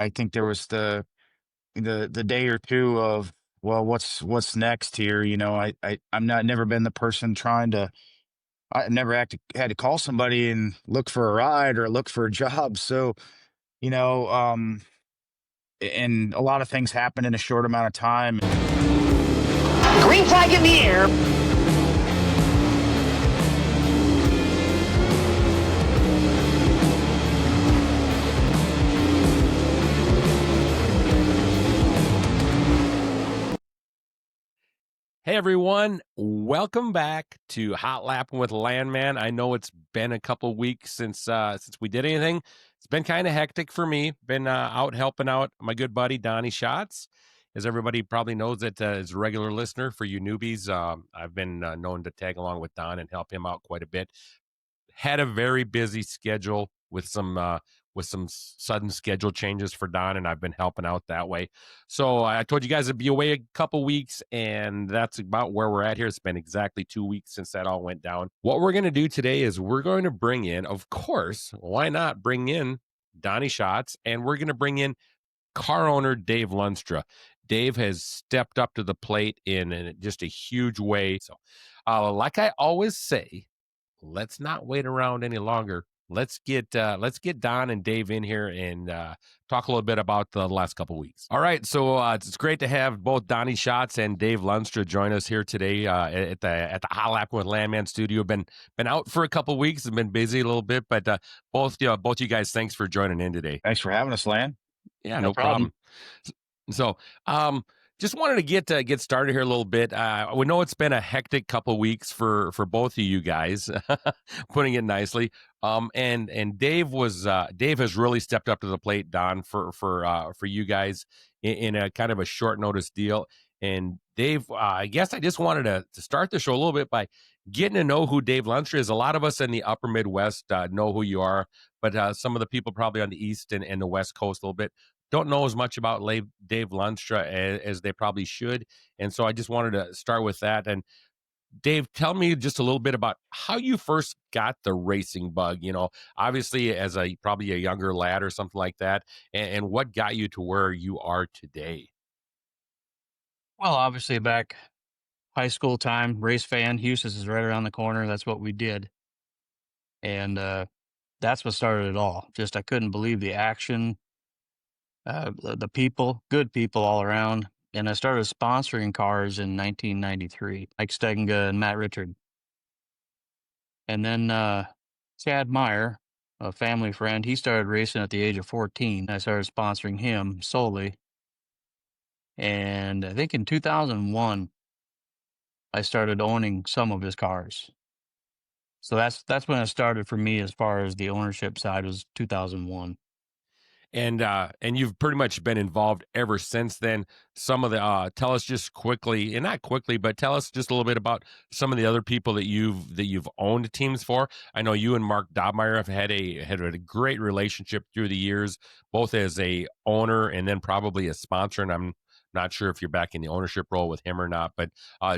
I think there was the day or two of, well, what's next here? I'm not never been the person trying to. I never had to call somebody and look for a ride or look for a job. So you know, and a lot of things happen in a short amount of time. Green flag in the air. Hey everyone, welcome back to Hot Lapping with Landman. I know it's been a couple weeks since we did anything. It's been kind of hectic for me. Been out helping out my good buddy Donny Schatz. As everybody probably knows that as a regular listener, for you newbies, I've been known to tag along with Don and help him out quite a bit. Had a very busy schedule with some sudden schedule changes for Don, and I've been helping out that way. So I told you guys I'd be away a couple weeks, and that's about where we're at here. It's been exactly 2 weeks since that all went down. What we're going to do today is we're going to bring in, of course, why not bring in Donny Schatz, and we're going to bring in car owner Dave Lunstra. Dave has stepped up to the plate in just a huge way. So, like I always say, let's not wait around any longer. Let's get Don and Dave in here and talk a little bit about the last couple weeks. All right, so it's great to have both Donny Schatz and Dave Lunstra join us here today at the Hot Lapping with Landman studio. Been out for a couple weeks and been busy a little bit, but both you guys, thanks for joining in today. Thanks for having us, Lan. Yeah, No no problem. problem. So, just wanted to get started here a little bit. We know it's been a hectic couple weeks for both of you guys, putting it nicely. And Dave has really stepped up to the plate, Don, for you guys in a kind of a short notice deal. And Dave, I guess I just wanted to start the show a little bit by getting to know who Dave Lunstra is. A lot of us in the upper Midwest know who you are, but some of the people probably on the East and the West Coast a little bit don't know as much about Dave Lunstra as they probably should. And so I just wanted to start with that. And Dave, tell me just a little bit about how you first got the racing bug, obviously as probably a younger lad or something like that, and what got you to where you are today. Well, obviously back high school time, race fan, Houston's is right around the corner. That's what we did. And that's what started it all. Just I couldn't believe the action, the people, good people all around. And I started sponsoring cars in 1993, Mike Stegenga and Matt Richard. And then Chad Meyer, a family friend, he started racing at the age of 14. I started sponsoring him solely. And I think in 2001, I started owning some of his cars. So that's when it started for me as far as the ownership side was 2001. And you've pretty much been involved ever since then. Some of the tell us just quickly, and not quickly, but tell us just a little bit about some of the other people that you've owned teams for. I know you and Mark Dobmeyer have had a great relationship through the years, both as a owner and then probably a sponsor. And I'm not sure if you're back in the ownership role with him or not, but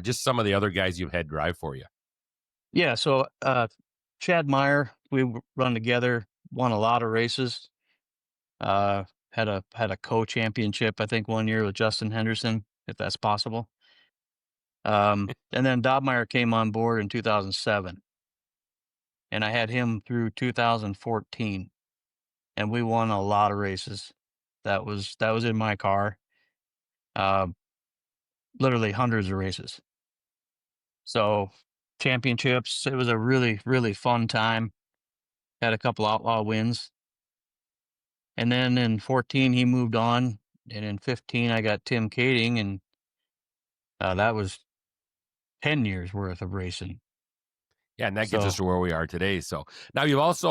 just some of the other guys you've had drive for you. Yeah, so Chad Meyer, run together, won a lot of races. Had a co-championship, I think, one year with Justin Henderson, if that's possible. And then Dobmeyer came on board in 2007, and I had him through 2014, and we won a lot of races. That was in my car, uh, literally hundreds of races. So championships, it was a really, really fun time. Had a couple outlaw wins. And then in 14, he moved on. And in 15, I got Tim Kading, and that was 10 years worth of racing. Yeah, and that gets us So, to where we are today. So now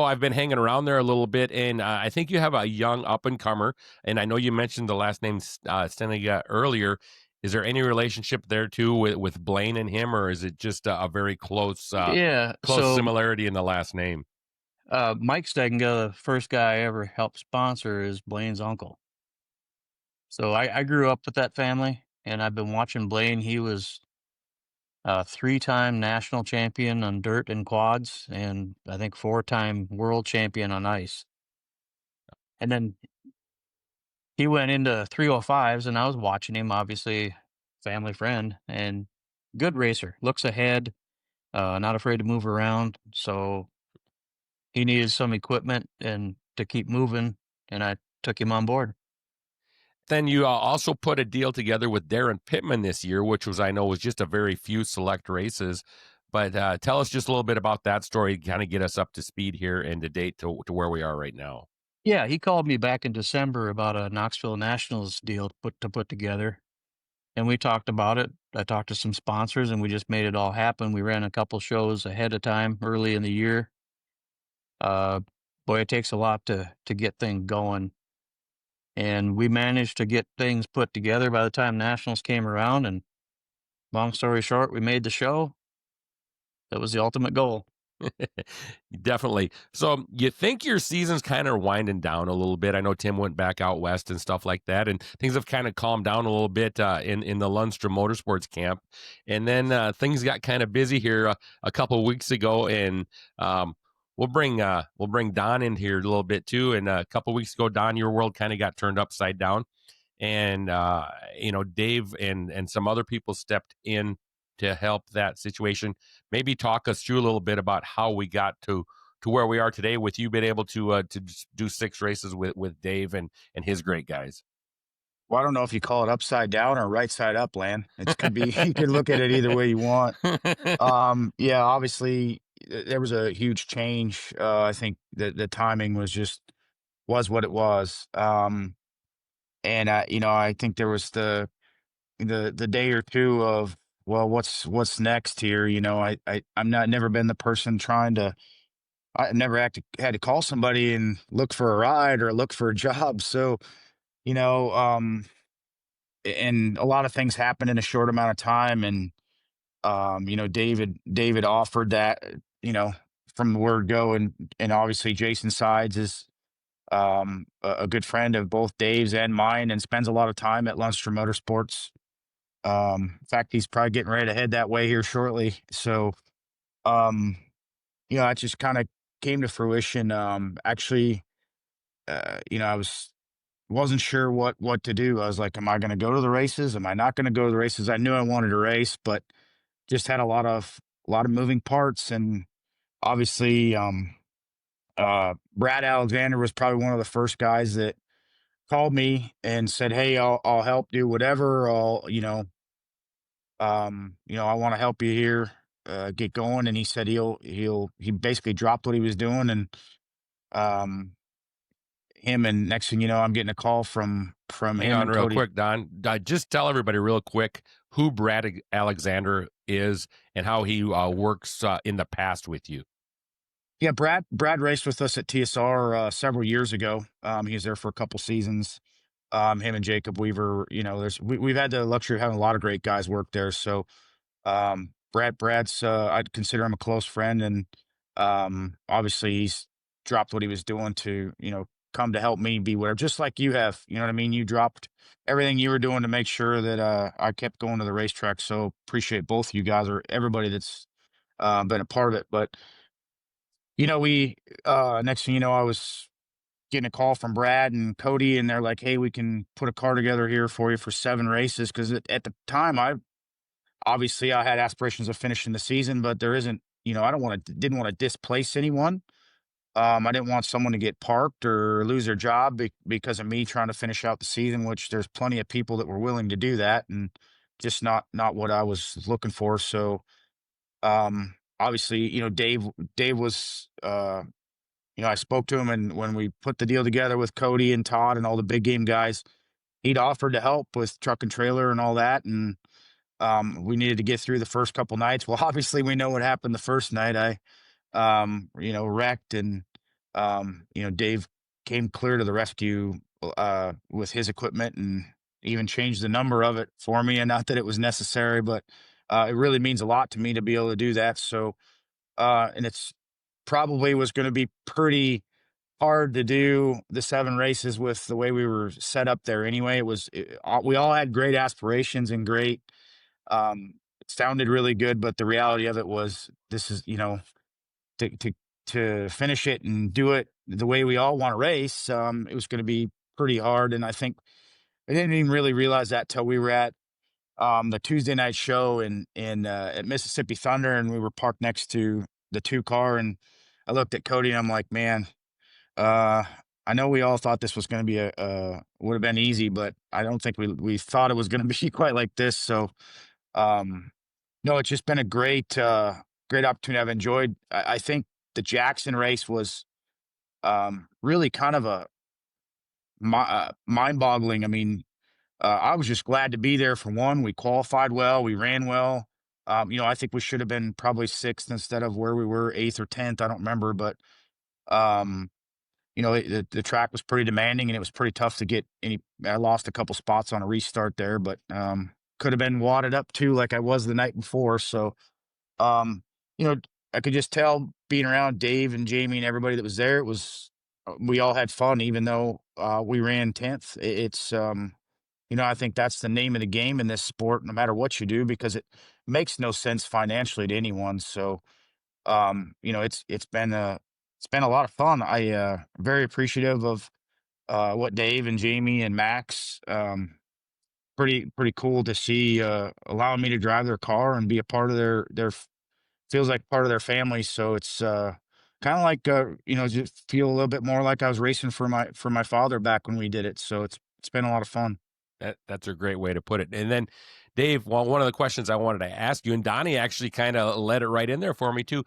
I've been hanging around there a little bit, and I think you have a young up and comer. And I know you mentioned the last name Steniga earlier. Is there any relationship there too with Blaine and him, or is it just a very yeah. close So, similarity in the last name? Mike Stegenga, the first guy I ever helped sponsor, is Blaine's uncle. So I grew up with that family, and I've been watching Blaine. He was a 3-time national champion on dirt and quads, and I think 4-time world champion on ice. And then he went into 305s, and I was watching him, obviously, family friend, and good racer, looks ahead, not afraid to move around. So he needed some equipment and to keep moving, and I took him on board. Then you also put a deal together with Darren Pittman this year, which I know was just a very few select races. But tell us just a little bit about that story, kind of get us up to speed here and to date to where we are right now. Yeah, he called me back in December about a Knoxville Nationals deal to put together, and we talked about it. I talked to some sponsors, and we just made it all happen. We ran a couple shows ahead of time early in the year. Boy, it takes a lot to get things going, and we managed to get things put together by the time Nationals came around. And long story short, we made the show. That was the ultimate goal. Definitely. So you think your season's kind of winding down a little bit? I know Tim went back out west and stuff like that, and things have kind of calmed down a little bit in the Lundstrom Motorsports camp. And then things got kind of busy here a couple of weeks ago, and we'll bring Don in here a little bit too. And a couple of weeks ago, Don, your world kind of got turned upside down, and Dave and some other people stepped in to help that situation. Maybe talk us through a little bit about how we got to where we are today, with you being able to do 6 races with Dave and his great guys. Well, I don't know if you call it upside down or right side up, Lan. It could be you could look at it either way you want. Yeah, obviously there was a huge change. I think the timing was what it was. And I think there was the day or two of, well, what's next here? I'm not never been the person trying to. I never had to call somebody and look for a ride or look for a job. So you know, and a lot of things happened in a short amount of time. And David offered that, from the word go. And obviously Jason Sides is a good friend of both Dave's and mine, and spends a lot of time at Lundstrom Motorsports. In fact, he's probably getting ready to head that way here shortly. So um it just kind of came to fruition. Actually, I wasn't sure what to do. I was like, am I going to go to the races? Am I not going to go to the races? I knew I wanted to race, but just had a lot of moving parts. And obviously, Brad Alexander was probably one of the first guys that called me and said, "Hey, I'll help do whatever. I want to help you here, get going." And he said he basically dropped what he was doing, and um, him. And next thing you know, I'm getting a call from Hang him on and real Cody. quick, Don. Just tell everybody real quick who Brad Alexander is and how he works in the past with you. Yeah, Brad raced with us at TSR several years ago. He was there for a couple seasons. Him and Jacob Weaver. We've had the luxury of having a lot of great guys work there. So Brad's I'd consider him a close friend. And obviously he's dropped what he was doing to come to help me be whatever, just like you have. You know what I mean? You dropped everything you were doing to make sure that I kept going to the racetrack. So appreciate both of you guys, or everybody that's been a part of it. But we next thing you know, I was getting a call from Brad and Cody, and they're like, "Hey, we can put a car together here for you for 7 races." Because at the time, I had aspirations of finishing the season, but there isn't, I didn't want to displace anyone. I didn't want someone to get parked or lose their job because of me trying to finish out the season, which there's plenty of people that were willing to do that, and just not what I was looking for. So obviously, Dave was I spoke to him, and when we put the deal together with Cody and Todd and all the big game guys, he'd offered to help with truck and trailer and all that. And we needed to get through the first couple nights. Well, obviously we know what happened the first night. I wrecked, and Dave came clear to the rescue with his equipment, and even changed the number of it for me. And not that it was necessary, but it really means a lot to me to be able to do that. So and it's probably was going to be pretty hard to do the 7 races with the way we were set up there anyway. We all had great aspirations and great, it sounded really good, but the reality of it was, this is, to finish it and do it the way we all want to race. It was going to be pretty hard. And I think I didn't even really realize that till we were at the Tuesday night show in at Mississippi Thunder, and we were parked next to the two car, and I looked at Cody and I'm like, man, uh, I know we all thought this was going to be would have been easy, but I don't think we thought it was going to be quite like this. So, um, no, it's just been a great opportunity. I've enjoyed. I think the Jackson race was really kind of a mind-boggling. I mean, I was just glad to be there for one. We qualified well, we ran well. I think we should have been probably sixth instead of where we were, eighth or 10th. I don't remember, but um, the track was pretty demanding and it was pretty tough to get any. I lost a couple spots on a restart there, but could have been wadded up too, like I was the night before. So, um, you know, I could just tell being around Dave and Jamie and everybody that was there, it was, we all had fun, even though we ran 10th. I think that's the name of the game in this sport, no matter what you do, because it makes no sense financially to anyone. So, it's been a lot of fun. Very appreciative of what Dave and Jamie and Max. Pretty cool to see allowing me to drive their car and be a part of feels like part of their family. So it's kind of like just feel a little bit more like I was racing for my father back when we did it. So it's been a lot of fun. That's a great way to put it. And then, Dave, well, one of the questions I wanted to ask you, and Donnie actually kind of let it right in there for me too.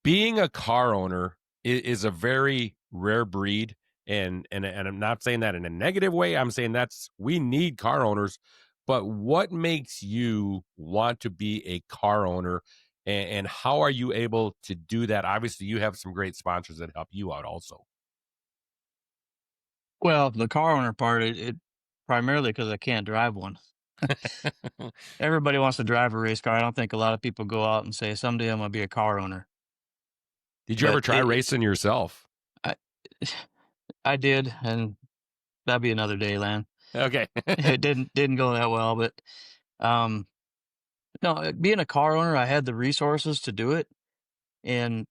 Being a car owner is a very rare breed, and I'm not saying that in a negative way. I'm saying we need car owners. But what makes you want to be a car owner, and how are you able to do that? Obviously, you have some great sponsors that help you out also. Well, the car owner part, it primarily because I can't drive one. Everybody wants to drive a race car. I don't think a lot of people go out and say, someday I'm going to be a car owner. Did you But ever try racing yourself? I, I did, and that'd be another day, Lan. Okay. It didn't go that well, but no, being a car owner, I had the resources to do it, and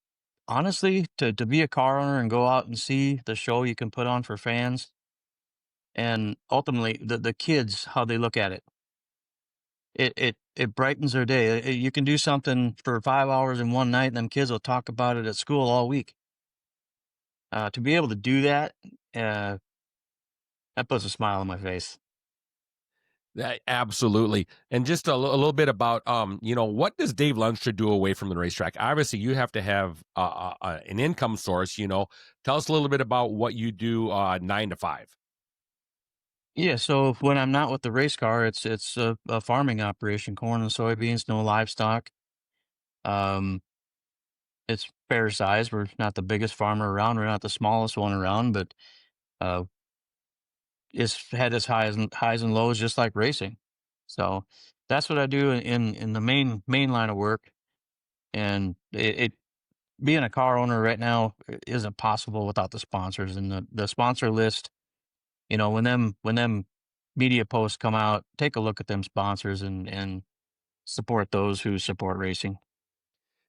honestly, to be a car owner and go out and see the show you can put on for fans, and ultimately the kids, how they look at it, it brightens their day. You can do something for 5 hours in one night, and them kids will talk about it at school all week. To be able to do that, that puts a smile on my face. Absolutely. And just a little bit about, what does Dave Lunstra do away from the racetrack? Obviously, you have to have an income source. Tell us a little bit about what you do 9 to 5. Yeah, so when I'm not with the race car, it's a farming operation, corn and soybeans, no livestock. Um, it's fair size. We're not the biggest farmer around. We're not the smallest one around, but uh, it's had its highs and lows, just like racing. So that's what I do in the main line of work. And it being a car owner right now isn't possible without the sponsors and the sponsor list. When them media posts come out, take a look at them sponsors and support those who support racing.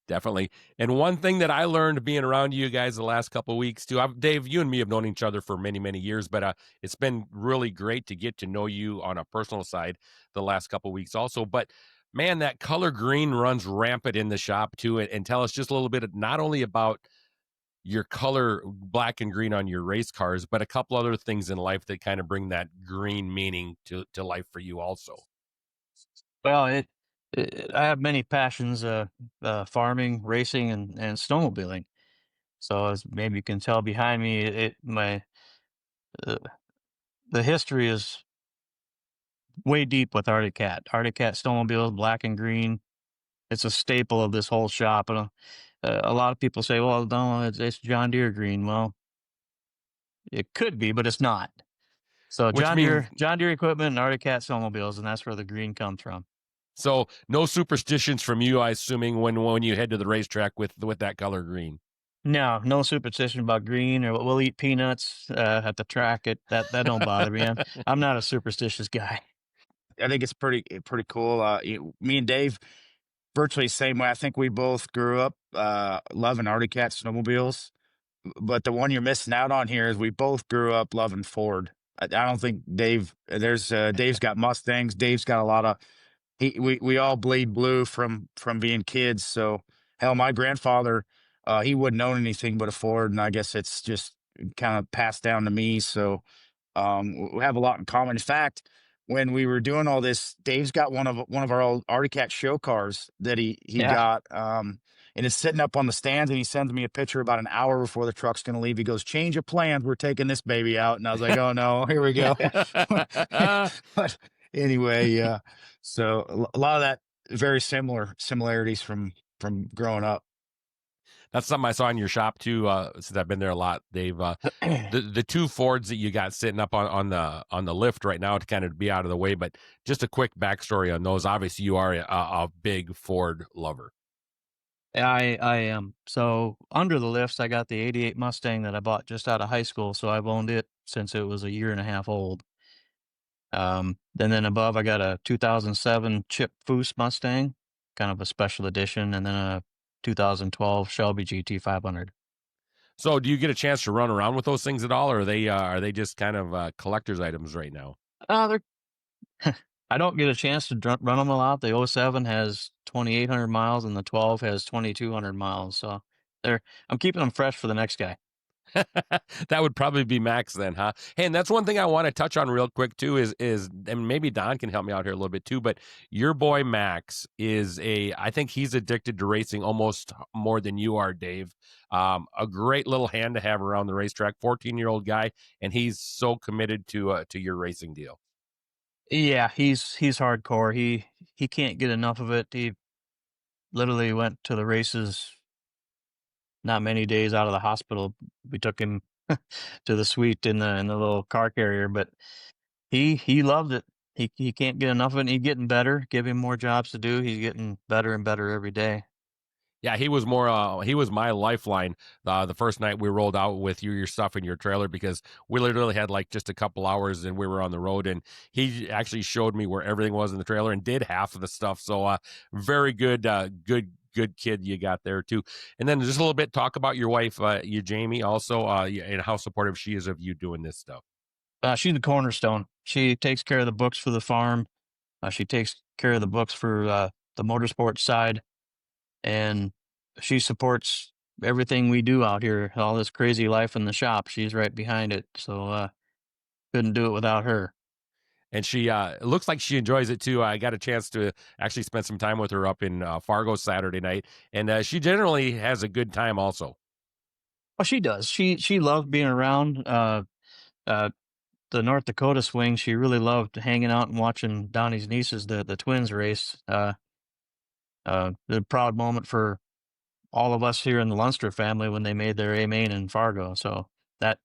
Definitely. And one thing that I learned being around you guys the last couple of weeks too, Dave, you and me have known each other for many, many years, but it's been really great to get to know you on a personal side the last couple of weeks also. But man, that color green runs rampant in the shop too. And tell us just a little bit not only about your color black and green on your race cars, but a couple other things in life that kind of bring that green meaning to life for you also. Well, I have many passions: farming, racing, and snowmobiling. So as maybe you can tell behind me, uh, the history is way deep with Arctic Cat. Arctic Cat snowmobiles, black and green. It's a staple of this whole shop. And a lot of people say, "Well, no, it's John Deere green." Well, it could be, but it's not. So Which John means Deere, equipment, and Arctic Cat snowmobiles, and that's where the green comes from. so no superstitions from you, I assuming when you head to the racetrack with that color green. No superstition about green, or we'll eat peanuts at the track. That don't bother me. I'm not a superstitious guy. I think it's pretty cool. Me and Dave, virtually the same way. I think we both grew up loving Arctic Cat snowmobiles. But the one you're missing out on here is we both grew up loving Ford. I don't think Dave's got Mustangs. Dave's got a lot of we all bleed blue from being kids. So hell, my grandfather, he wouldn't own anything but a Ford, and I guess it's just kind of passed down to me. So we have a lot in common. In fact, when we were doing all this, Dave's got one of our old Arctic Cat show cars that he Yeah. got, and it's sitting up on the stands. And he sends me a picture about an hour before the truck's going to leave. He goes, "Change of plans. We're taking this baby out." And I was like, "Oh no, here we go." But anyway, yeah. So a lot of that very similarities from growing up. That's something I saw in your shop too. Since I've been there a lot, Dave. The two Fords that you got sitting up on the lift right now to kind of be out of the way, but just a quick backstory on those. Obviously, you are a big Ford lover. I am. So under the lifts, I got the '88 Mustang that I bought just out of high school. So I've owned it since it was a year and a half old. Then above, I got a 2007 Chip Foose Mustang, kind of a special edition, and then a 2012 Shelby GT 500. So, do you get a chance to run around with those things at all, or are they just kind of collector's items right now? They're I don't get a chance to run them a lot. The '07 has 2,800 miles, and the 12 has 2,200 miles. So I'm keeping them fresh for the next guy. That would probably be Max then, huh? Hey, and that's one thing I want to touch on real quick too is and maybe Don can help me out here a little bit too, but your boy Max I think he's addicted to racing almost more than you are, Dave. A great little hand to have around the racetrack, 14-year-old guy, and he's so committed to your racing deal. Yeah, he's hardcore. He can't get enough of it. He literally went to the races not many days out of the hospital. We took him to the suite in the little car carrier, but he loved it. He can't get enough of it. And he's getting better. Give him more jobs to do. He's getting better and better every day. Yeah, he was my lifeline the first night we rolled out with your stuff in your trailer because we literally had like just a couple hours and we were on the road and he actually showed me where everything was in the trailer and did half of the stuff. So very good, good kid you got there too. And then just a little bit talk about your wife, you Jamie, also, and how supportive she is of you doing this stuff. She's the cornerstone. She takes care of the books for the farm. She takes care of the books for the motorsports side, and she supports everything we do out here. All this crazy life in the shop, she's right behind it. So couldn't do it without her. And she it looks like she enjoys it too. I got a chance to actually spend some time with her up in Fargo Saturday night, and she generally has a good time also. Oh, she does. She loved being around. Uh, the North Dakota swing, she really loved hanging out and watching Donnie's nieces, the twins race. The proud moment for all of us here in the Lundstrom family when they made their A main in Fargo. So that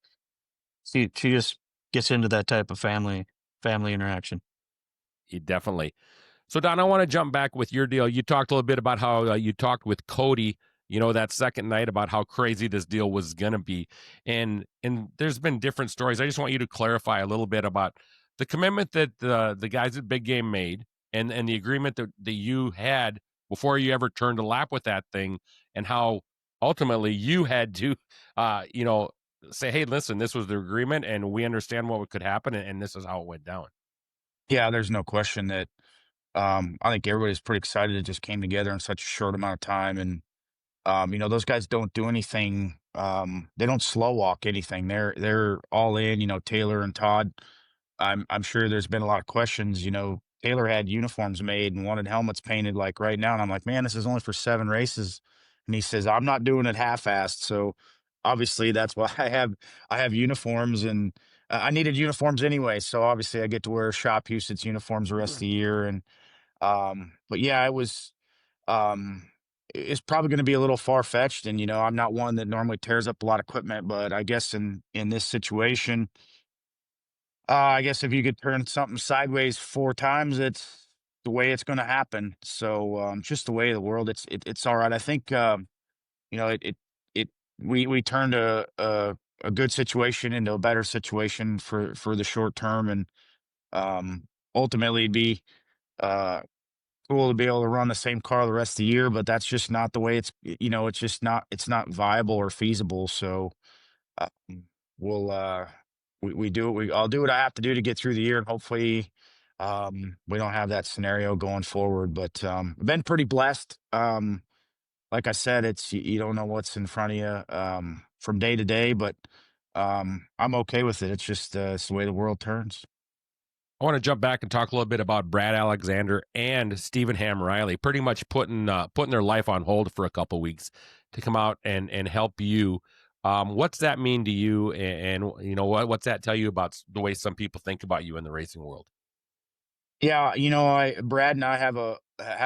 she just gets into that type of family interaction. Definitely. So, Don, I want to jump back with your deal. You talked a little bit about how you talked with Cody, that second night about how crazy this deal was going to be. And there's been different stories. I just want you to clarify a little bit about the commitment that the guys at Big Game made and the agreement that you had before you ever turned a lap with that thing and how ultimately you had to, say, hey, listen, this was the agreement and we understand what could happen and this is how it went down. Yeah, there's no question that I think everybody's pretty excited. It just came together in such a short amount of time, and those guys don't do anything. They don't slow walk anything. They're all in. Taylor and Todd. I'm sure there's been a lot of questions. Taylor had uniforms made and wanted helmets painted like right now, and I'm like, man, this is only for 7 races, and he says I'm not doing it half-assed. So obviously that's why I have uniforms, and I needed uniforms anyway. So obviously I get to wear shop usage uniforms the rest of the year, and but yeah, it's probably going to be a little far fetched. And, I'm not one that normally tears up a lot of equipment, but I guess in this situation, I guess if you could turn something sideways 4 times, it's the way it's going to happen. So, just the way of the world, it's all right. I think, it, we turned a good situation into a better situation for the short term. And, ultimately it'd be, uh, cool to be able to run the same car the rest of the year, but that's just not the way it's just not viable or feasible. So um, we'll I'll do what I have to do to get through the year, and hopefully, we don't have that scenario going forward. But I've been pretty blessed. Like I said, you don't know what's in front of you from day to day, but I'm okay with it. It's just it's the way the world turns. I want to jump back and talk a little bit about Brad Alexander and Stephen Ham Riley, pretty much putting their life on hold for a couple weeks to come out and help you. What's that mean to you, and you know what's that tell you about the way some people think about you in the racing world? Yeah, Brad and I have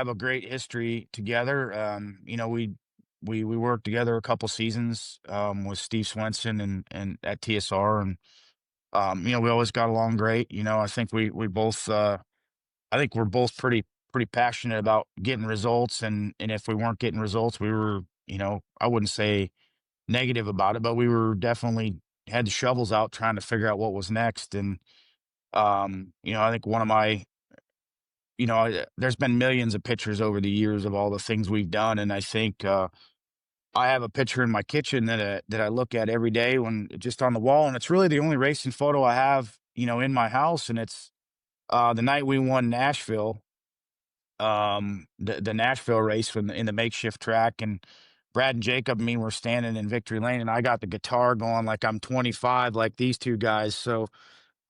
a great history together. We worked together a couple seasons with Steve Swenson and at TSR, and we always got along great. I think we both I think we're both pretty passionate about getting results, and if we weren't getting results, we were, I wouldn't say negative about it, but we were definitely had the shovels out trying to figure out what was next. And I think one of my there's been millions of pictures over the years of all the things we've done, and I think I have a picture in my kitchen that I look at every day when just on the wall, and it's really the only racing photo I have, in my house, and it's the night we won Nashville, the Nashville race in the makeshift track, and Brad and Jacob and me were standing in victory lane, and I got the guitar going like I'm 25, like these two guys. So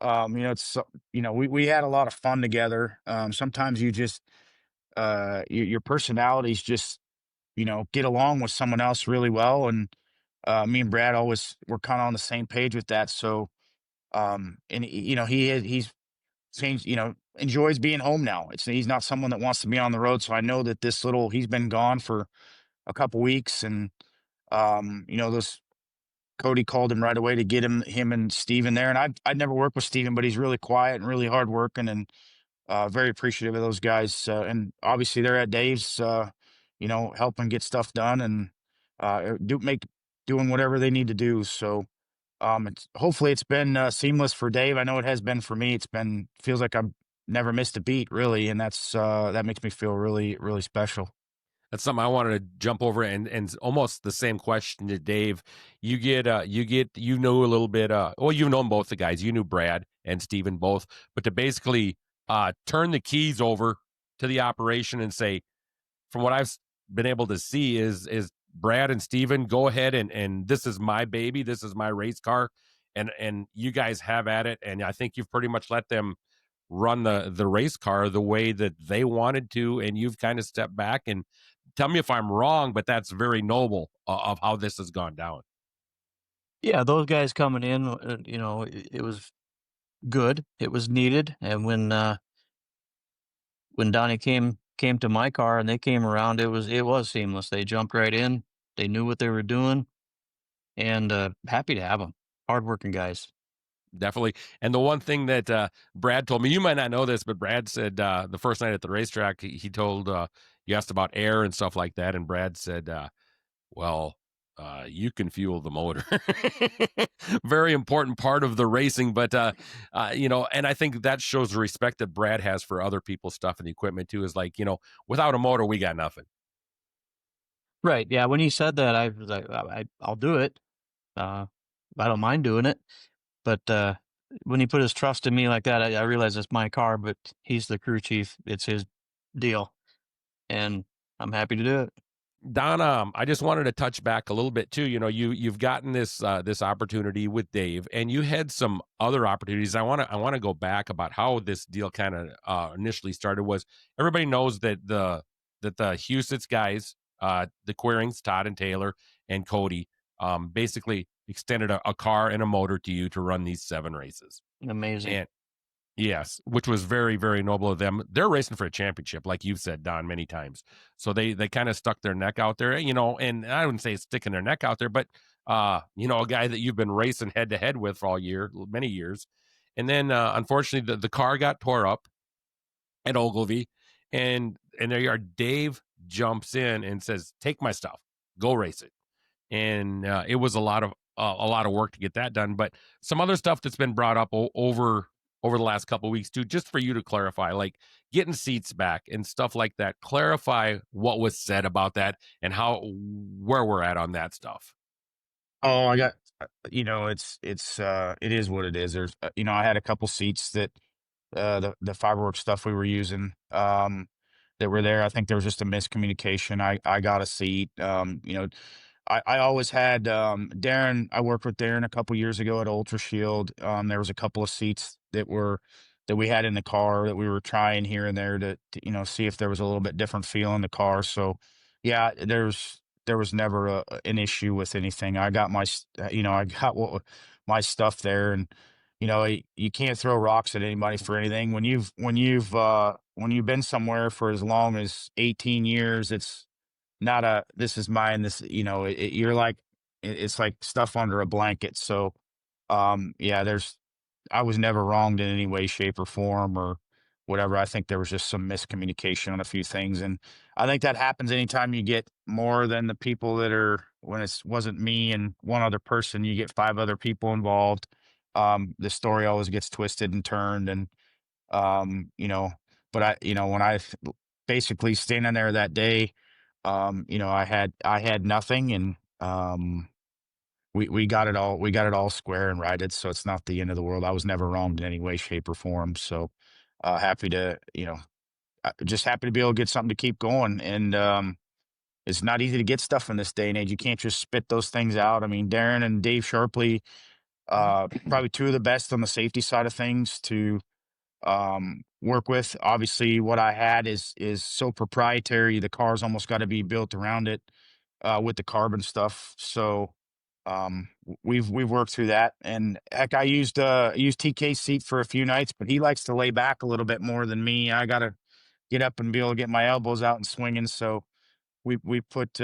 we had a lot of fun together. Sometimes you just your personalities just get along with someone else really well, and me and Brad always were kind of on the same page with that. So and he's changed, enjoys being home now. He's not someone that wants to be on the road. So I know that he's been gone for a couple weeks, and those Cody called him right away to get him and Steven there. And I'd never worked with Steven, but he's really quiet and really hardworking, and very appreciative of those guys. And obviously they're at Dave's, helping get stuff done, and doing whatever they need to do. So hopefully it's been seamless for Dave. I know it has been for me. Feels like I've never missed a beat really, and that makes me feel really, really special. That's something I wanted to jump over and almost the same question to Dave. You know a little bit. Well, you've known both the guys. You knew Brad and Steven both, but to basically turn the keys over to the operation and say, from what I've been able to see, is Brad and Steven, go ahead and this is my baby, this is my race car, and you guys have at it. And I think you've pretty much let them run the race car the way that they wanted to, and you've kind of stepped back. And tell me if I'm wrong, but that's very noble of how this has gone down. Yeah, those guys coming in, it was good. It was needed. And when Donnie came to my car and they came around, it was seamless. They jumped right in. They knew what they were doing, and happy to have them. Hardworking guys. Definitely. And the one thing that Brad told me, you might not know this, but Brad said the first night at the racetrack, he told, you asked about air and stuff like that. And Brad said, well, you can fuel the motor. Very important part of the racing. But, and I think that shows the respect that Brad has for other people's stuff and the equipment too, is like, without a motor, we got nothing. Right. Yeah. When he said that, I was like, I'll do it. I don't mind doing it. But when he put his trust in me like that, I realized it's my car, but he's the crew chief. It's his deal, and I'm happy to do it. Don, I just wanted to touch back a little bit too. You've gotten this opportunity with Dave, and you had some other opportunities. I want to go back about how this deal kind of initially started. Was everybody knows that the Husitz guys, the Queerings, Todd and Taylor and Cody, basically extended a car and a motor to you to run these 7 races. Amazing. And yes, which was very, very noble of them. They're racing for a championship, like you've said, Don, many times. So they kind of stuck their neck out there, and I wouldn't say sticking their neck out there, but, a guy that you've been racing head to head with for all year, many years. And then, unfortunately, the car got tore up at Ogilvy, and there you are. Dave jumps in and says, take my stuff, go race it. And it was a lot of work to get that done. But some other stuff that's been brought up over the last couple of weeks too, just for you to clarify, like getting seats back and stuff like that. Clarify what was said about that and where we're at on that stuff. Oh, it is what it is. There's, I had a couple seats that, the fiberwork stuff we were using, that were there. I think there was just a miscommunication. I got a seat. I always had, Darren. I worked with Darren a couple years ago at Ultra Shield. There was a couple of seats that we had in the car that we were trying here and there to see if there was a little bit different feel in the car. So, yeah, there was never an issue with anything. I got I got my stuff there, and you can't throw rocks at anybody for anything. When you've been somewhere for as long as 18 years, it's not a this is mine. You're like it's like stuff under a blanket. So, yeah, I was never wronged in any way, shape, or form, or whatever. I think there was just some miscommunication on a few things, and I think that happens anytime you get more than the people that are. When it wasn't me and one other person, you get five other people involved. The story always gets twisted and turned, and um, you know, but when basically standing there that day, I had nothing, and we got it all square and righted, so it's not the end of the world. I was never wronged in any way, shape, or form. So, happy to, just happy to be able to get something to keep going. And it's not easy to get stuff in this day and age. You can't just spit those things out. I mean, Darren and Dave Sharpley, probably two of the best on the safety side of things to work with. Obviously, what I had is so proprietary. The car's almost got to be built around it, with the carbon stuff. So, we've worked through that, and heck, I used TK's seat for a few nights, but he likes to lay back a little bit more than me. I gotta get up and be able to get my elbows out and swinging. So we put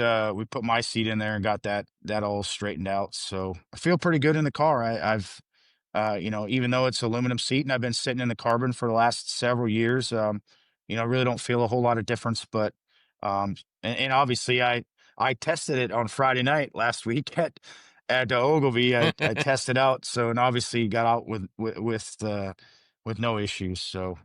my seat in there and got that all straightened out. So I feel pretty good in the car. I've even though it's aluminum seat and I've been sitting in the carbon for the last several years, I really don't feel a whole lot of difference. But and obviously I tested it on Friday night last week at Ogilvy. I tested out, so, and obviously got out with no issues. So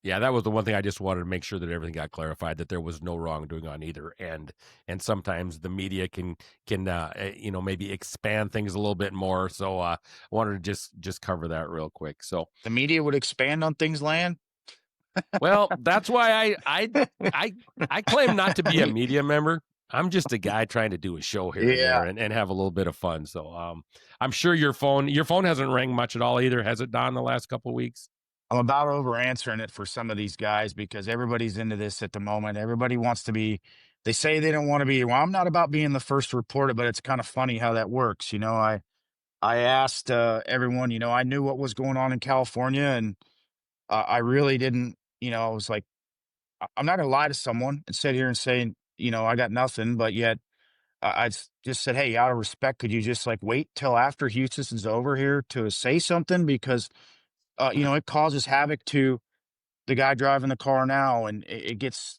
Yeah, that was the one thing I just wanted to make sure that everything got clarified, that there was no wrongdoing on either end. And sometimes the media can maybe expand things a little bit more. So I wanted to just cover that real quick. So, the media would expand on things, land. well, that's why I claim not to be a media member. I'm just a guy trying to do a show here and Yeah. there and have a little bit of fun. So I'm sure your phone hasn't rang much at all either, has it, Don, the last couple of weeks? I'm about over answering it for some of these guys because everybody's into this at the moment. Everybody wants to be, they say they don't want to be. Well, I'm not about being the first to report it, but it's kind of funny how that works. I asked everyone, I knew what was going on in California, and I really didn't, I was like, I'm not going to lie to someone and sit here and say, I got nothing, but yet just said, hey, out of respect, could you just like wait till after Houston's over here to say something? Because, it causes havoc to the guy driving the car now, and it gets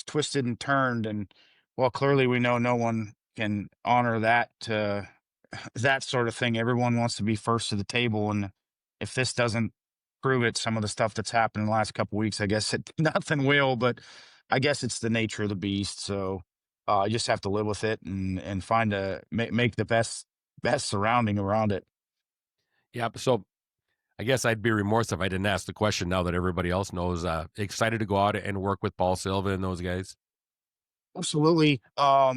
twisted and turned. And well, clearly we know no one can honor that, that sort of thing. Everyone wants to be first to the table, and if this doesn't prove it, some of the stuff that's happened in the last couple weeks, I guess nothing will. But I guess it's the nature of the beast. So I just have to live with it and find make the best surrounding around it. Yeah. So I guess I'd be remorse if I didn't ask the question now that everybody else knows. Excited to go out and work with Paul Silva and those guys. Absolutely. I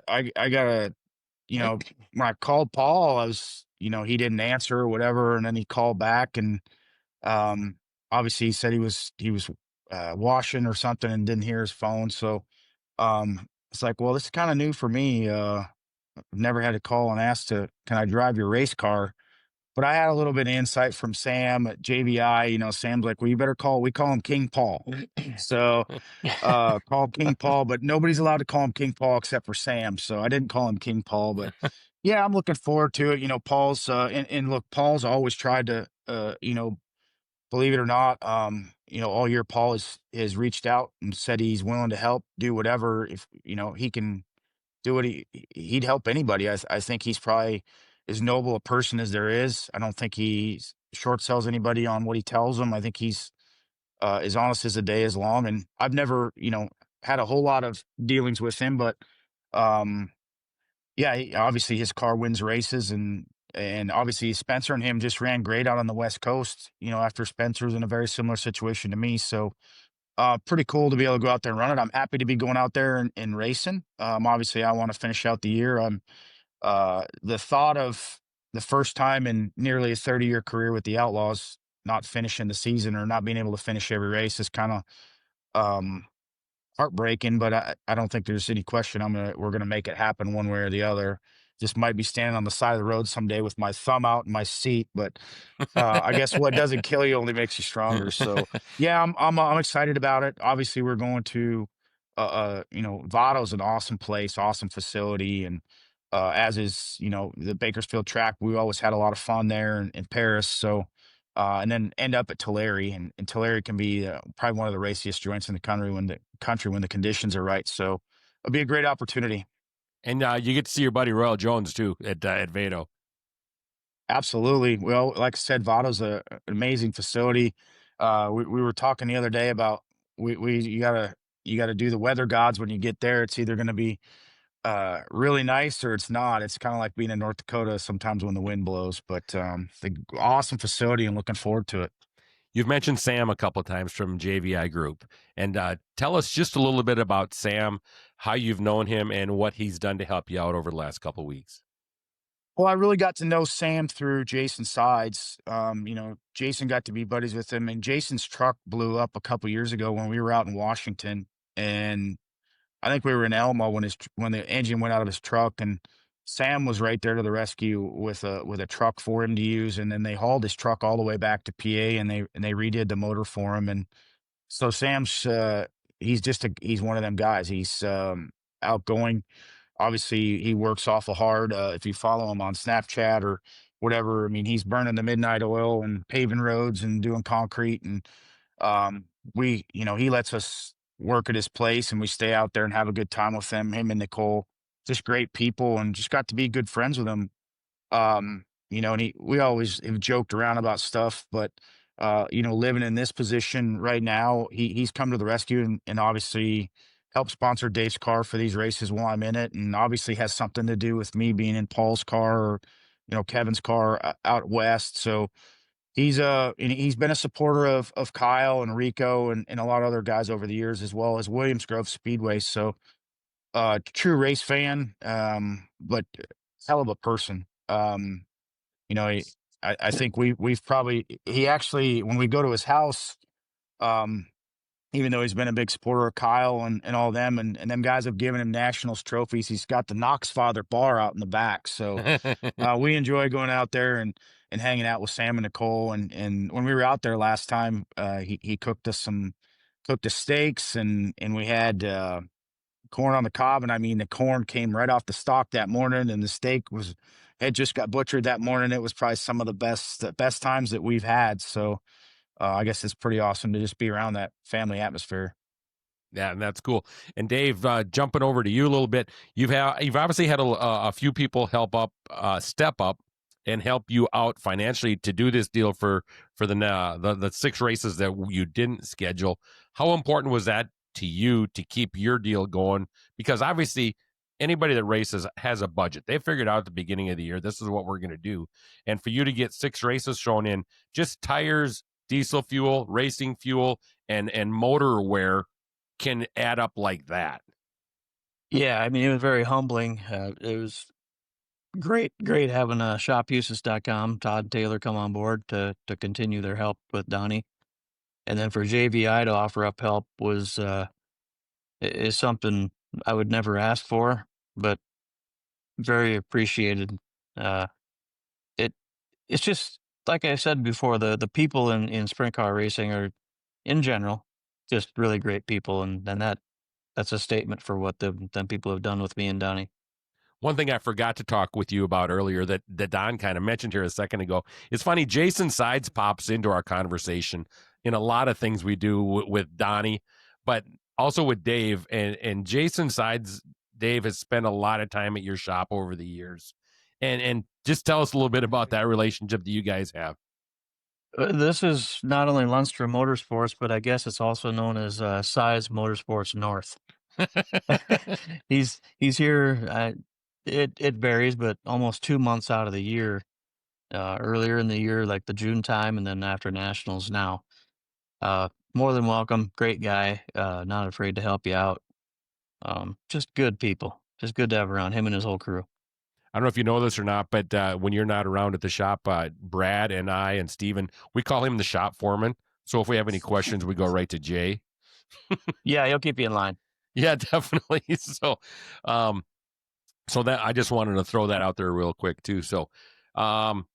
gotta, when I called Paul, I was, he didn't answer or whatever, and then he called back, and um, obviously he said he was washing or something and didn't hear his phone. So it's like, well, this is kind of new for me. I've never had to call and ask can I drive your race car? But I had a little bit of insight from Sam at JVI. Sam's like, well, you better we call him King Paul. So call King Paul, but nobody's allowed to call him King Paul except for Sam. So I didn't call him King Paul, but yeah, I'm looking forward to it. Paul's, and look, Paul's always tried to, believe it or not, all year Paul has reached out and said he's willing to help do whatever. If, he can do what he'd help anybody. I think he's probably as noble a person as there is. I don't think he short sells anybody on what he tells them. I think he's as honest as the day is long. And I've never, had a whole lot of dealings with him, but um, Yeah, obviously his car wins races, and obviously Spencer and him just ran great out on the West Coast. After Spencer was in a very similar situation to me, so pretty cool to be able to go out there and run it. I'm happy to be going out there and racing. Obviously, I want to finish out the year. The thought of the first time in nearly a 30-year career with the Outlaws not finishing the season or not being able to finish every race is kind of um, heartbreaking. But I don't think there's any question we're gonna make it happen one way or the other. Just might be standing on the side of the road someday with my thumb out in my seat, but I guess what doesn't kill you only makes you stronger. So yeah, I'm excited about it. Obviously, we're going to Vado's an awesome place, awesome facility, and as is the Bakersfield track. We always had a lot of fun there in Paris. So and then end up at Tulare, and Tulare can be probably one of the raciest joints in the country when the conditions are right. So it'll be a great opportunity. And you get to see your buddy Royal Jones too at Vado. Absolutely. Well, like I said, Vado's an amazing facility. We were talking the other day about you gotta do the weather gods when you get there. It's either going to be really nice or it's not. It's kind of like being in North Dakota sometimes when the wind blows. But the awesome facility and looking forward to it. You've mentioned Sam a couple of times from JVI Group, and tell us just a little bit about Sam, how you've known him, and what he's done to help you out over the last couple of weeks. Well, I really got to know Sam through Jason Sides. Jason got to be buddies with him, and Jason's truck blew up a couple years ago when we were out in Washington, and I think we were in Elmo when the engine went out of his truck, and Sam was right there to the rescue with a truck for him to use, and then they hauled his truck all the way back to PA, and they redid the motor for him, and so Sam's he's one of them guys. He's outgoing. Obviously, he works awful hard. If you follow him on Snapchat or whatever, I mean, he's burning the midnight oil and paving roads and doing concrete. And he lets us work at his place and we stay out there and have a good time with him and Nicole, just great people and just got to be good friends with him. And we always have joked around about stuff, but living in this position right now, he's come to the rescue and obviously helped sponsor Dave's car for these races while I'm in it, and obviously has something to do with me being in Paul's car or Kevin's car out west. So he's been a supporter of Kyle and Rico and a lot of other guys over the years, as well as Williams Grove Speedway. So true race fan, but hell of a person. You know, he, I think we've probably he actually when we go to his house, um, even though he's been a big supporter of Kyle and all them and them guys have given him nationals trophies, he's got the Knox Father bar out in the back. So we enjoy going out there and hanging out with Sam and Nicole. And when we were out there last time, he cooked us steaks and we had corn on the cob, and I mean the corn came right off the stalk that morning, and the steak had just got butchered that morning. It was probably some of the best times that we've had. So I guess it's pretty awesome to just be around that family atmosphere. Yeah, and that's cool. And Dave, jumping over to you a little bit, you've obviously had a few people step up and help you out financially to do this deal for the 6 races that you didn't schedule. How important was that to you to keep your deal going? Because obviously anybody that races has a budget. They figured out at the beginning of the year, this is what we're going to do. And for you to get 6 races shown in, just tires, diesel fuel, racing fuel, and motor wear can add up like that. Yeah, I mean, it was very humbling. It was great having shopuses.com, Todd and Taylor come on board to continue their help with Donnie. And then for JVI to offer up help is something I would never ask for, but very appreciated. It's just like I said before, the people in sprint car racing are in general just really great people, and that's a statement for what them people have done with me and Donnie. One thing I forgot to talk with you about earlier that Don kind of mentioned here a second ago. It's funny, Jason Sides pops into our conversation in a lot of things we do with Donnie, but also with Dave. And Jason Sides, Dave has spent a lot of time at your shop over the years. And just tell us a little bit about that relationship that you guys have. This is not only Lundstrom Motorsports, but I guess it's also known as Size Motorsports North. He's here. It varies, but almost 2 months out of the year, earlier in the year, like the June time, and then after nationals now. More than welcome, great guy, not afraid to help you out. Just good people. Just good to have around him and his whole crew. I don't know if you know this or not, but when you're not around at the shop, Brad and I and Steven, we call him the shop foreman. So if we have any questions, we go right to Jay. Yeah, he'll keep you in line. Yeah, definitely. Um, so that I just wanted to throw that out there real quick too. So, um,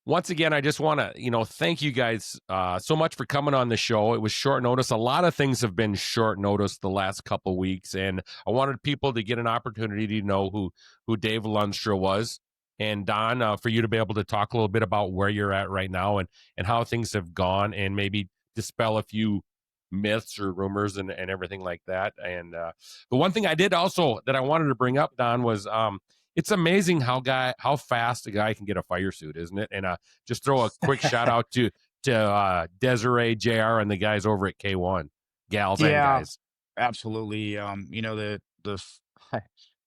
once again, I just want to, thank you guys so much for coming on the show. It was short notice. A lot of things have been short notice the last couple weeks, and I wanted people to get an opportunity to know who Dave Lunstra was. And Don, for you to be able to talk a little bit about where you're at right now and how things have gone, and maybe dispel a few myths or rumors and everything like that. And the one thing I did also that I wanted to bring up, Don, was it's amazing how fast a guy can get a fire suit, isn't it? And just throw a quick shout out to Desiree, JR, and the guys over at K1, gals and Yeah, guys. absolutely. I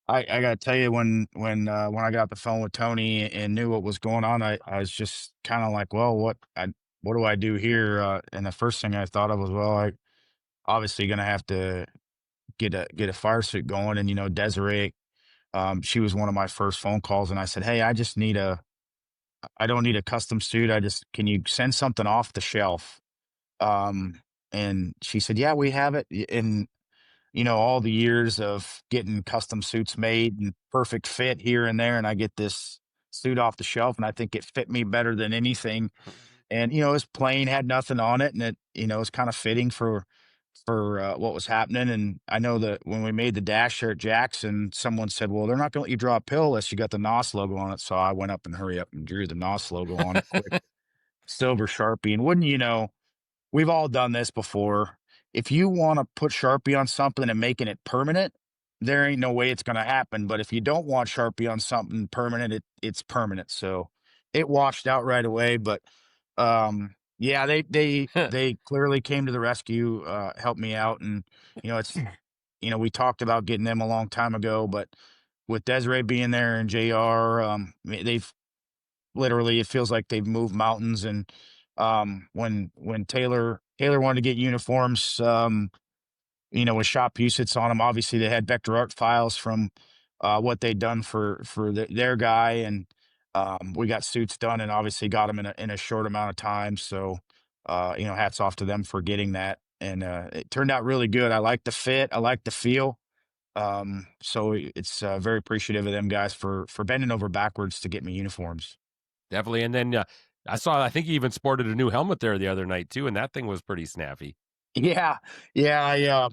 gotta tell you, when I got the phone with Tony and knew what was going on, I was just kind of like, well, what do I do here? And the first thing I thought of was, well, I obviously gonna have to get a fire suit going. And Desiree, she was one of my first phone calls, and I said, hey, I don't need a custom suit. Can you send something off the shelf? Um, and she said, yeah, we have it. And all the years of getting custom suits made and perfect fit here and there, and I get this suit off the shelf, and I think it fit me better than anything. And it's plain, had nothing on it, and it was kind of fitting for what was happening. And I know that when we made the dash there at Jackson, someone said, well, they're not going to let you draw a pill unless you got the NOS logo on it. So I went up and hurry up and drew the NOS logo on it quick, silver Sharpie. And wouldn't you know, we've all done this before. If you want to put Sharpie on something and making it permanent, there ain't no way it's going to happen. But if you don't want Sharpie on something permanent, it's permanent. So it washed out right away. But yeah, they clearly came to the rescue, helped me out. And it's we talked about getting them a long time ago, but with Desiree being there and JR, they've literally, it feels like they've moved mountains. And when Taylor wanted to get uniforms, with shop usage on them, obviously they had vector art files from what they'd done for their guy. And we got suits done, and obviously got them in a short amount of time. So hats off to them for getting that. And it turned out really good. I like the fit, I like the feel. So it's very appreciative of them guys for bending over backwards to get me uniforms. Definitely. And then I think he even sported a new helmet there the other night too, and that thing was pretty snappy. Yeah, yeah,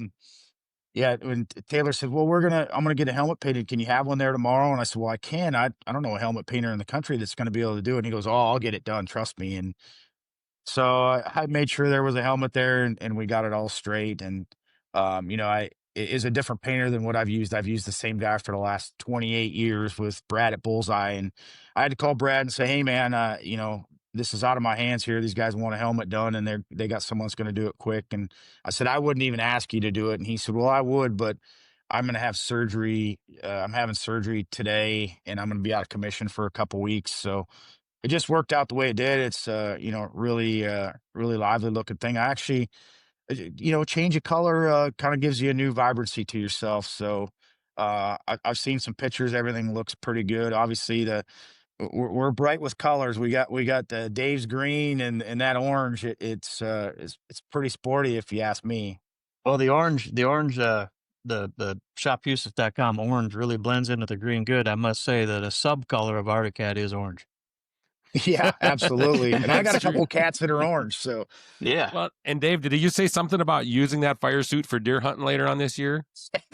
yeah. When Taylor said, "Well, I'm gonna get a helmet painted. Can you have one there tomorrow?" And I said, "Well, I can. I don't know a helmet painter in the country that's going to be able to do it." And he goes, "Oh, I'll get it done. Trust me." And so I made sure there was a helmet there, and we got it all straight. And it is a different painter than what I've used. I've used the same guy for the last 28 years with Brad at Bullseye, and I had to call Brad and say, "Hey, man, this is out of my hands here. These guys want a helmet done, and they got someone that's going to do it quick." And I said, "I wouldn't even ask you to do it." And he said, "Well, I would, but I'm going to have surgery. I'm having surgery today, and I'm going to be out of commission for a couple weeks." So it just worked out the way it did. It's really really lively looking thing. I actually change of color kind of gives you a new vibrancy to yourself. So I've seen some pictures. Everything looks pretty good. Obviously, we're bright with colors. We got the Dave's green and that orange. It's pretty sporty if you ask me. Well, the shopusage.com orange really blends into the green good. I must say that a sub color of Arctic Cat is orange. Yeah, absolutely. And I got a That's true. couple cats that are orange. So Yeah, Well, and Dave, did you say something about using that fire suit for deer hunting later on this year?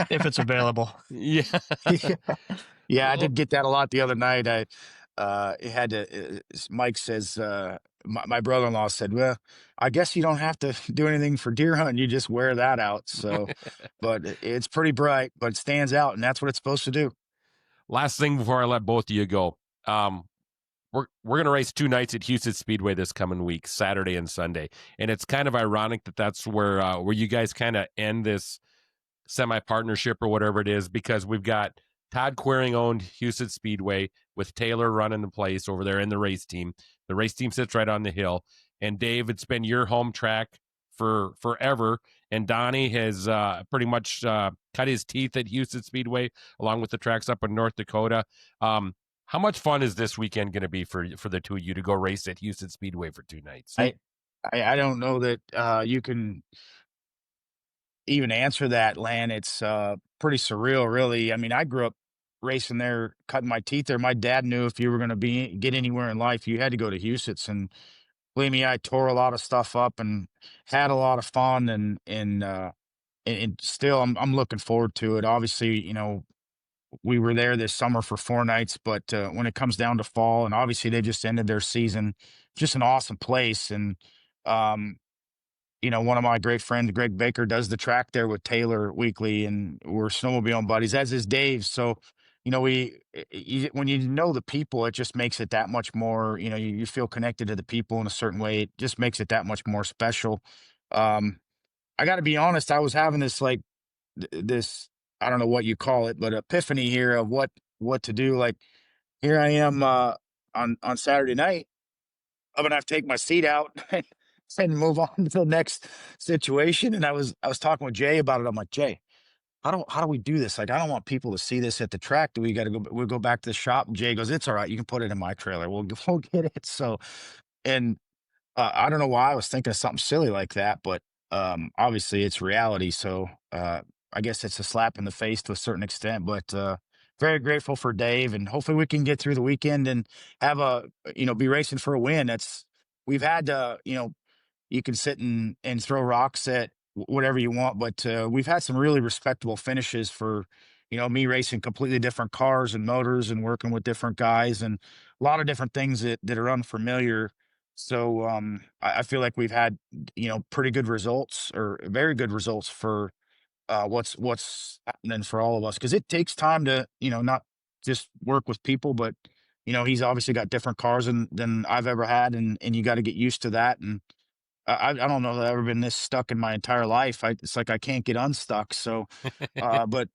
if it's available. Yeah. yeah, yeah, I Well, did get that a lot the other night. It had to. Mike says, my brother-in-law said, "Well, I guess you don't have to do anything for deer hunting. You just wear that out." So, but it's pretty bright, but it stands out, and that's what it's supposed to do. last thing before I let both of you go. We're gonna race 2 nights at Houston Speedway this coming week, Saturday and Sunday, and it's kind of ironic that that's where you guys kind of end this semi partnership or whatever it is, because we've got Todd Queering owned Houston Speedway with Taylor running the place over there in the race team. The race team sits right on the hill. And Dave, it's been your home track for forever. And Donnie has pretty much cut his teeth at Houston Speedway, along with the tracks up in North Dakota. How much fun is this weekend going to be for the two of you to go race at Houston Speedway for 2 nights? I don't know that you can even answer that, Lan. It's pretty surreal, really. I mean, I grew up racing there, cutting my teeth there. My dad knew if you were going to get anywhere in life, you had to go to Houston's. And believe me, I tore a lot of stuff up and had a lot of fun. And still, I'm looking forward to it. Obviously, we were there this summer for 4 nights, but when it comes down to fall, and obviously they just ended their season, just an awesome place. And um, one of my great friends, Greg Baker, does the track there with Taylor weekly, and we're snowmobiling buddies, as is Dave. So, when you know the people, it just makes it that much more, you feel connected to the people in a certain way. It just makes it that much more special. Um, I got to be honest, I was having this this, I don't know what you call it, but epiphany here of what to do. Like, here I am on Saturday night. I'm gonna have to take my seat out and move on to the next situation. And I was talking with Jay about it. I'm like, Jay, how do we do this? Like, I don't want people to see this at the track. Do we got to go? We'll go back to the shop. And Jay goes, it's all right. You can put it in my trailer. We'll get it. So, and I don't know why I was thinking of something silly like that, but obviously it's reality. So I guess it's a slap in the face to a certain extent. But very grateful for Dave, and hopefully we can get through the weekend and have be racing for a win. We've had you can sit and throw rocks at whatever you want, but we've had some really respectable finishes for me racing completely different cars and motors and working with different guys and a lot of different things that are unfamiliar. So I feel like we've had pretty good results or very good results for what's happening for all of us, because it takes time to not just work with people, but he's obviously got different cars than I've ever had, and you got to get used to that. And I don't know that I've ever been this stuck in my entire life. It's like I can't get unstuck. So, but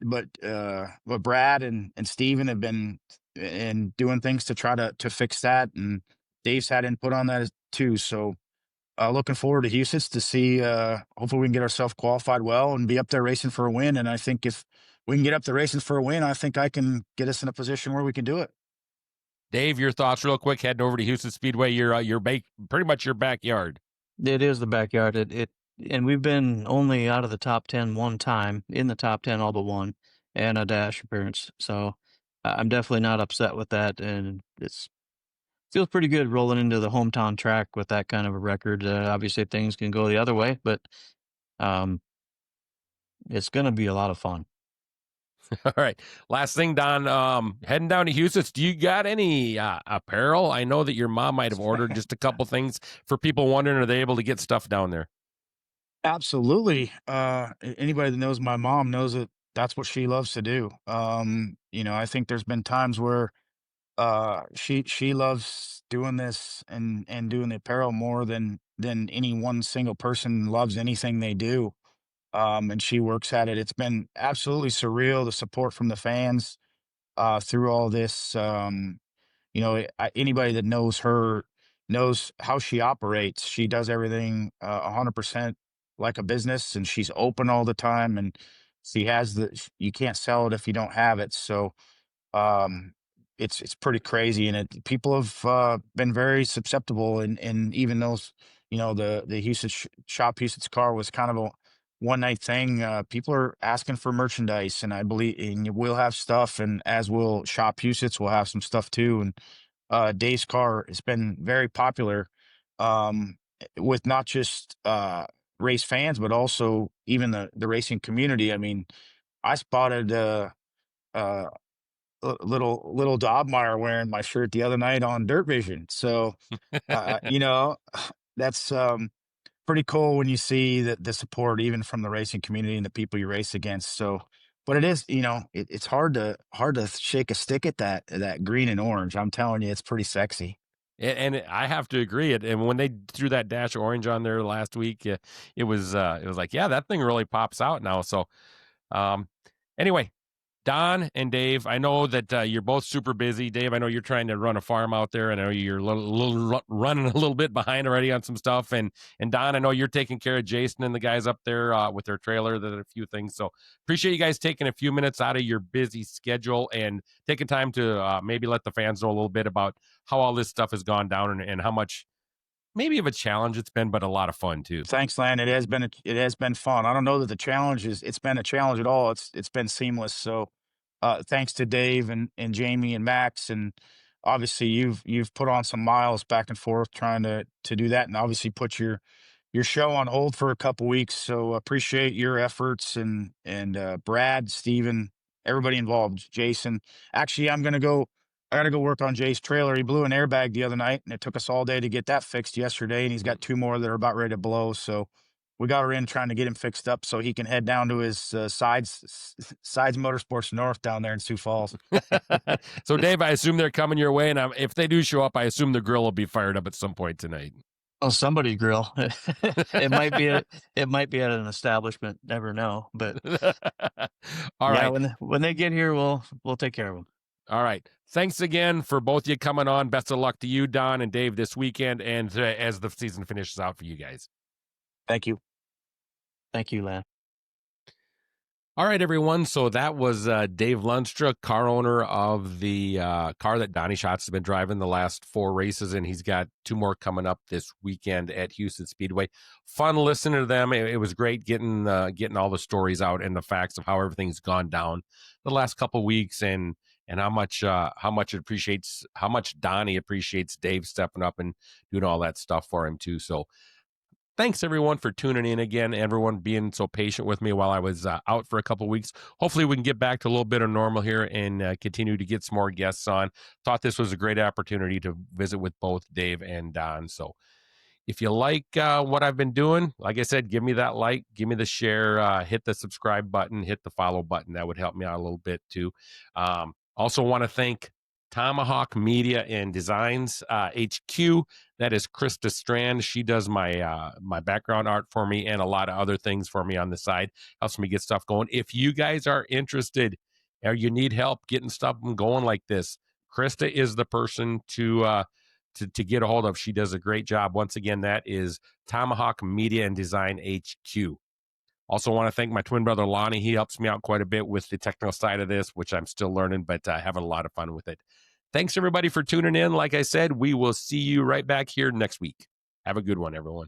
Brad and Steven have been and doing things to try to fix that, and Dave's had input on that too. So, looking forward to Houston to see. Hopefully, we can get ourselves qualified well and be up there racing for a win. And I think if we can get up there racing for a win, I think I can get us in a position where we can do it. Dave, your thoughts real quick, heading over to Houston Speedway, pretty much your backyard. It is the backyard. And we've been only out of the top 10 one time, in the top 10 all but one, and a dash appearance. So I'm definitely not upset with that, and feels pretty good rolling into the hometown track with that kind of a record. Obviously, things can go the other way, but um, it's going to be a lot of fun. All right. Last thing, Don, heading down to Houston, do you got any apparel? I know that your mom might have ordered just a couple things for people wondering, are they able to get stuff down there? Absolutely. Anybody that knows my mom knows that that's what she loves to do. I think there's been times where she loves doing this and doing the apparel more than any one single person loves anything they do. And she works at it. It's been absolutely surreal, the support from the fans through all this. Anybody that knows her knows how she operates. She does everything 100% like a business, and she's open all the time. And she has you can't sell it if you don't have it. So um, it's pretty crazy, and people have been very susceptible, and even those, the Houston shop Houston's car was kind of a one night thing. People are asking for merchandise, and I believe and we'll have stuff, and as will shop Houston's, we'll have some stuff too. And Dave's car has been very popular with not just race fans, but also even the racing community. I mean, I spotted uh, little Dobmeyer wearing my shirt the other night on Dirt Vision. So, that's pretty cool when you see the support even from the racing community and the people you race against. So, but it is, it's hard to shake a stick at that green and orange. I'm telling you, it's pretty sexy. And I have to agree. And when they threw that dash orange on there last week, it was like, yeah, that thing really pops out now. So, anyway, Don and Dave, I know that you're both super busy. Dave, I know you're trying to run a farm out there. I know you're running a little bit behind already on some stuff. And Don, I know you're taking care of Jason and the guys up there with their trailer. There's a few things. So appreciate you guys taking a few minutes out of your busy schedule and taking time to maybe let the fans know a little bit about how all this stuff has gone down and how much maybe of a challenge it's been, but a lot of fun too. Thanks, Lan. It has been fun. I don't know that the challenge it's been a challenge at all. It's been seamless. So thanks to Dave and Jamie and Max, and obviously you've put on some miles back and forth trying to do that, and obviously put your show on hold for a couple weeks. So appreciate your efforts, and Brad, Steven, everybody involved, Jason. Actually, I got to go work on Jay's trailer. He blew an airbag the other night, and it took us all day to get that fixed yesterday. And he's got 2 more that are about ready to blow. So we got her in trying to get him fixed up so he can head down to his Sides Motorsports North down there in Sioux Falls. So, Dave, I assume they're coming your way, and if they do show up, I assume the grill will be fired up at some point tonight. Oh, somebody grill. It might be at an establishment. Never know. But all yeah, right, when they get here, we'll take care of them. All right. Thanks again for both of you coming on. Best of luck to you, Don and Dave, this weekend and as the season finishes out for you guys. Thank you. Thank you, Lan. All right, everyone. So that was Dave Lunstra, car owner of the car that Donny Schatz has been driving the last 4 races, and he's got 2 more coming up this weekend at Houston Speedway. Fun listening to them. It was great getting all the stories out and the facts of how everything's gone down the last couple of weeks, and how much Donny appreciates Dave stepping up and doing all that stuff for him too. So thanks everyone for tuning in again, everyone being so patient with me while I was out for a couple of weeks. Hopefully we can get back to a little bit of normal here and continue to get some more guests on. Thought this was a great opportunity to visit with both Dave and Don. So if you like what I've been doing, like I said, give me that like, give me the share, hit the subscribe button, hit the follow button. That would help me out a little bit too. Also want to thank Tomahawk Media and Designs HQ. That is Krista Strand. She does my my background art for me and a lot of other things for me on the side. Helps me get stuff going. If you guys are interested or you need help getting stuff going like this, Krista is the person to get a hold of. She does a great job. Once again, that is Tomahawk Media and Design HQ. Also want to thank my twin brother, Lonnie. He helps me out quite a bit with the technical side of this, which I'm still learning, but having a lot of fun with it. Thanks, everybody, for tuning in. Like I said, we will see you right back here next week. Have a good one, everyone.